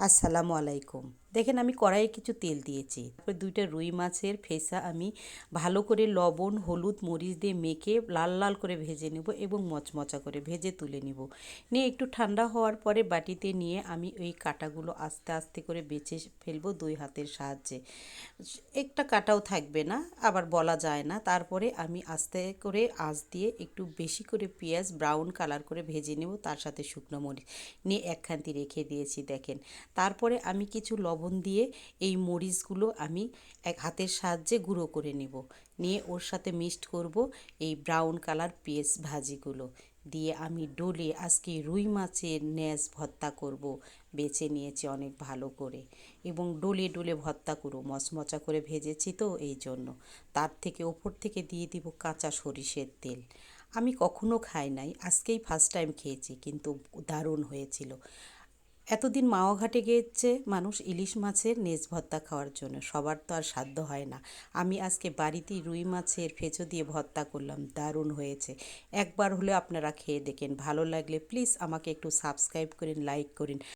আসসালামু আলাইকুম। দেখেন আমি কড়াইয়ে কিছু তেল দিয়েছি, তারপর দুইটা রুই মাছের ফেসা আমি ভালো করে লবণ হলুদ মরিচ দিয়ে মেখে লাল লাল করে ভেজে নেব এবং মচমচা করে ভেজে তুলে নিব। নিয়ে একটু ঠান্ডা হওয়ার পরে বাটিতে নিয়ে আমি ওই কাঁটাগুলো আস্তে আস্তে করে বেছে ফেলবো দুই হাতের সাহায্যে। একটা কাটাও থাকবে না, আবার বলা যায় না। তারপরে আমি আস্তে করে আঁচ দিয়ে একটু বেশি করে পেঁয়াজ ব্রাউন কালার করে ভেজে নেব, তার সাথে শুকনো মরিচ নিয়ে একখান্তি রেখে দিয়েছি দেখেন। তারপরে আমি কিছু লবণ দিয়ে এই মরিচগুলো আমি এক হাতের সাহায্যে গুঁড়ো করে নেব, নিয়ে ওর সাথে মিক্সড করব এই ব্রাউন কালার পেঁয়াজ ভাজিগুলো দিয়ে আমি ডলে আজকে রুই মাছের ন্যাস ভর্তা করব। বেছে নিয়েছি অনেক ভালো করে এবং ডলে ডলে ভর্তা করব, মচমচা করে ভেজেছি তো এই জন্য। তার থেকে ওপর থেকে দিয়ে দিব কাঁচা সরিষের তেল। আমি কখনো খাই নাই, আজকেই ফার্স্ট টাইম খেয়েছি, কিন্তু দারুণ হয়েছিল। এতদিন মাওয়া ঘাটে গিয়েছে মানুষ ইলিশ মাছের নেজ ভর্তা খাওয়ার জন্য, সবার তো আর সাধ্য হয় না। আমি আজকে বাড়িতেই রুই মাছের ফেঁচো দিয়ে ভর্তা করলাম, দারুণ হয়েছে। একবার হলে আপনারা খেয়ে দেখেন, ভালো লাগলে প্লিজ আমাকে একটু সাবস্ক্রাইব করেন, লাইক করেন।